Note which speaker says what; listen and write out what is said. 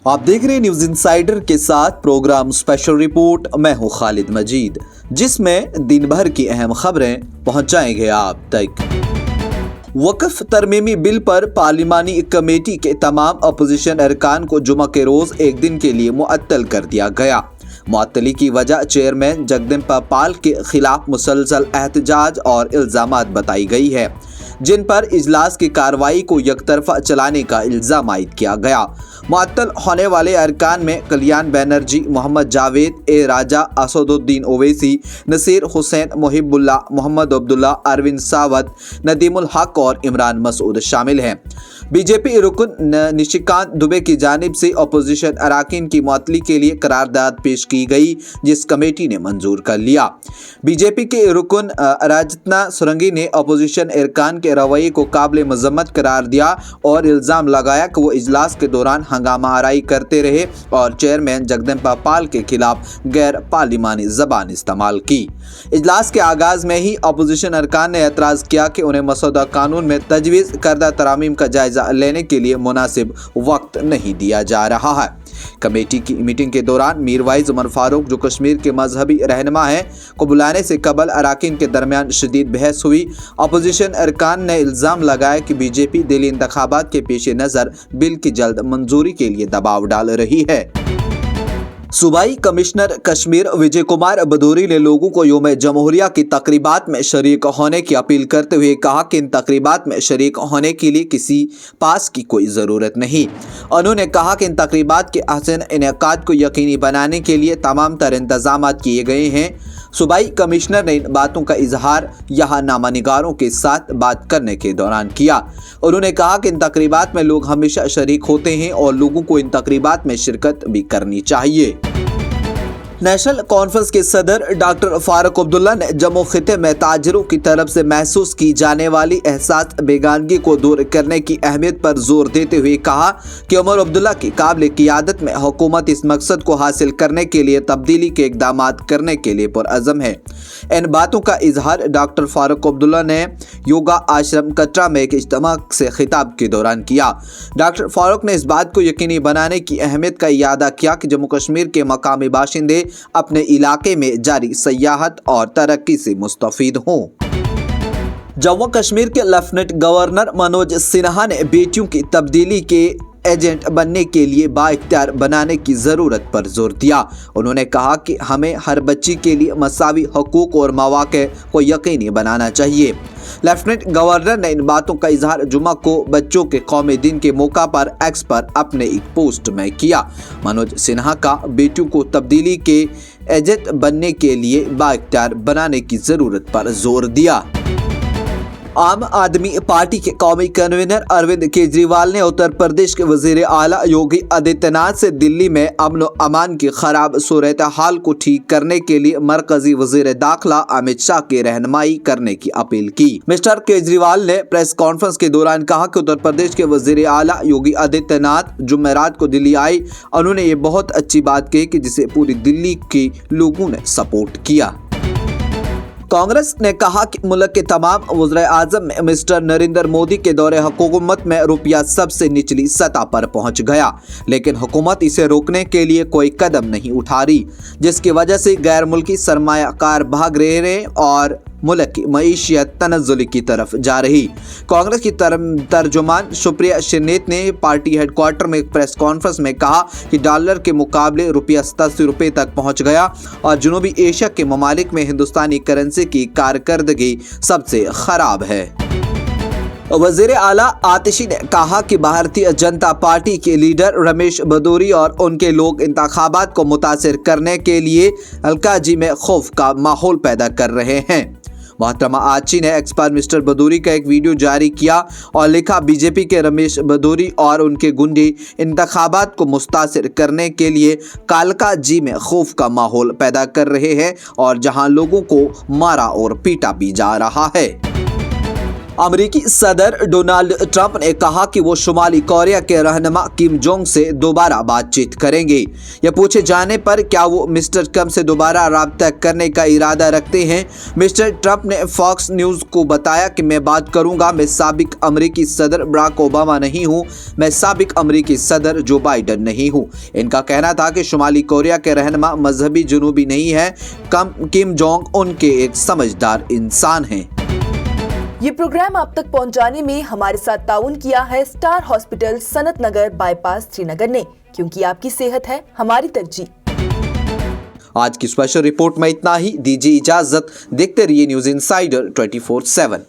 Speaker 1: आप देख रहे हैं न्यूज इंसाइडर के साथ प्रोग्राम स्पेशल रिपोर्ट। मैं हूं खालिद मजीद, जिसमें दिन भर की अहम खबरें पहुंचाएंगे आप तक। वक्फ तरमीमी बिल पर पार्लिमानी कमेटी के तमाम अपोजिशन अरकान को जुमा के रोज एक दिन के लिए मुअत्तल कर दिया गया। मुअत्तली की वजह चेयरमैन जगदम्बा पाल के खिलाफ मुसलसल एहतजाज और इल्जामात बताई गई है, जिन पर इजलास की कार्रवाई को यकतरफा चलाने का इल्जाम आयद किया गया। मुअत्तल होने वाले अरकान में कल्याण बनर्जी, मोहम्मद जावेद, ए राजा, असदुद्दीन ओवैसी, नसीर हुसैन, मुहिबुल्लाह, मोहम्मद अब्दुल्ला, अरविंद सावत, नदीमुल हक और इमरान मसूद शामिल हैं। बीजेपी रुकन निशिकांत दुबे की जानिब से अपोजिशन अरकान की मुअत्तली के लिए करारदाद पेश की गई, जिस कमेटी ने मंजूर कर लिया। बीजेपी के रुकन राजतना सुरंगी ने अपोजिशन अरकान के रवैये को काबिल मजम्मत करार दिया और इल्जाम लगाया कि वो इजलास के दौरान हंगामा आराई करते रहे और चेयरमैन जगदम्बा पाल के खिलाफ गैर पार्लिमानी जबान इस्तेमाल की। इजलास के आगाज में ही अपोजिशन अरकान ने एतराज़ किया कि उन्हें मसौदा कानून में तजवीज़ करदा तरामीम का जायजा लेने के लिए मुनासिब वक्त नहीं दिया जा रहा है। कमेटी की मीटिंग के दौरान मीरवाइज उमर फारूक, जो कश्मीर के मजहबी रहनुमा हैं, को बुलाने से कबल अरकान के दरमियान शदीद बहस हुई। अपोजिशन अरकान ने इल्ज़ाम लगाया कि बीजेपी दिल्ली इंतखाबात के पेश नज़र बिल की जल्द मंजूरी के लिए दबाव डाल रही है। सूबाई कमिश्नर कश्मीर विजय कुमार भदौरी ने लोगों को यौम जमहूरिया की तकरीबात में शरीक होने की अपील करते हुए कहा कि इन तकरीबात में शरीक होने के लिए किसी पास की कोई ज़रूरत नहीं। उन्होंने कहा कि इन तकरीबात के अहसन इनेकाद को यकीनी बनाने के लिए तमाम तर इंतजाम किए गए हैं। सूबाई कमिश्नर ने इन बातों का इजहार यहाँ नामा निगारों के साथ बात करने के दौरान किया। उन्होंने कहा कि इन तकरीबात में लोग हमेशा शरीक होते हैं और लोगों को इन तकरीबात में शिरकत भी करनी चाहिए। नेशनल कॉन्फ्रेंस के सदर डॉक्टर फारूक अब्दुल्ला ने जम्मू खिते में ताजरों की तरफ से महसूस की जाने वाली एहसास बेगानगी को दूर करने की अहमियत पर जोर देते हुए कहा कि उमर अब्दुल्ला की काबिल क़ियादत में हुकूमत इस मकसद को हासिल करने के लिए तब्दीली के इक़दाम करने के लिए पुरअज़म है। इन बातों का इजहार डॉक्टर फारूक अब्दुल्ला ने योगा आश्रम कटरा में एक इज्तिमा से खिताब के दौरान किया। डॉक्टर फारूक ने इस बात को यकीनी बनाने की अहमियत का इयादा किया कि जम्मू कश्मीर के मकामी बाशिंदे अपने इलाके में जारी सयाहत और तरक्की से मुस्तफीद हों। जम्मू कश्मीर के लेफ्टिनेंट गवर्नर मनोज सिन्हा ने बेटियों की तब्दीली के एजेंट बनने के लिए बाइख्तियार बनाने की ज़रूरत पर जोर दिया। उन्होंने कहा कि हमें हर बच्ची के लिए मसावी हकूक़ और मौक़े को यकीनी बनाना चाहिए। लेफ्टिनेंट गवर्नर ने इन बातों का इजहार जुमा को बच्चों के कौमी दिन के मौका पर एक्स पर अपने एक पोस्ट में किया। मनोज सिन्हा का बेटियों को तब्दीली के एजेंट बनने के लिए बाइख्तियार बनाने की ज़रूरत पर जोर दिया। आम आदमी पार्टी के कौमी कन्वीनर अरविंद केजरीवाल ने उत्तर प्रदेश के वजीर आला योगी आदित्यनाथ से दिल्ली में अमन व अमान की खराब सूरत हाल को ठीक करने के लिए मरकजी वजीर दाखिला अमित शाह की रहनुमाई करने की अपील की। मिस्टर केजरीवाल ने प्रेस कॉन्फ्रेंस के दौरान कहा कि उत्तर प्रदेश के वजीर आला योगी आदित्यनाथ जुमेरात को दिल्ली आए। उन्होंने ये बहुत अच्छी बात कही कि जिसे पूरी दिल्ली के लोगों ने सपोर्ट किया। कांग्रेस ने कहा कि मुल्क के तमाम वज़ीर-ए-आज़म में मिस्टर नरेंद्र मोदी के दौरे हुकूमत में रुपया सबसे निचली सतह पर पहुंच गया, लेकिन हुकूमत इसे रोकने के लिए कोई कदम नहीं उठा रही, जिसकी वजह से गैर मुल्की सरमायाकार भाग रहे हैं और मुल्क की मईशियत तनज़्ज़ुल की तरफ जा रही। कांग्रेस की तर्जुमान सुप्रिया श्रीनेत ने पार्टी हेडक्वार्टर में एक प्रेस कॉन्फ्रेंस में कहा कि डॉलर के मुकाबले रुपया 87 रुपये तक पहुंच गया और जनूबी एशिया के ममालिक में हिंदुस्तानी करेंसी की कारकर्दगी सबसे खराब है। वज़ीर आला आतिशी ने कहा कि भारतीय जनता पार्टी के लीडर रमेश भदौरी और उनके लोग इंतखाबात को मुतासिर करने के लिए अलकाजी में खौफ का माहौल पैदा कर रहे हैं। मोहतरमा आची ने एक्स पर मिस्टर भदौरी का एक वीडियो जारी किया और लिखा, बीजेपी के रमेश भदौरी और उनके गुंडे इंतखाबात को मुतासिर करने के लिए कालकाजी में खौफ का माहौल पैदा कर रहे हैं और जहां लोगों को मारा और पीटा भी जा रहा है। अमेरिकी सदर डोनाल्ड ट्रंप ने कहा कि वो शुमाली कोरिया के रहनुमा किम जोंग से दोबारा बातचीत करेंगे। यह पूछे जाने पर क्या वो मिस्टर ट्रंप से दोबारा राब्ता करने का इरादा रखते हैं, मिस्टर ट्रंप ने फॉक्स न्यूज़ को बताया कि मैं बात करूंगा। मैं साबिक अमेरिकी सदर बराक ओबामा नहीं हूं, मैं साबिक अमेरिकी सदर जो बाइडन नहीं हूं। इनका कहना था कि शुमाली कोरिया के रहनुमा मजहबी जुनूबी नहीं है, किम जोंग उनके एक समझदार इंसान हैं।
Speaker 2: ये प्रोग्राम आप तक पहुंचाने में हमारे साथ ताउन किया है स्टार हॉस्पिटल सनत नगर बाईपास श्रीनगर ने, क्योंकि आपकी सेहत है हमारी तरजीह।
Speaker 1: आज की स्पेशल रिपोर्ट में इतना ही। दीजिए इजाजत। देखते रहिए न्यूज़ इनसाइडर 24/7।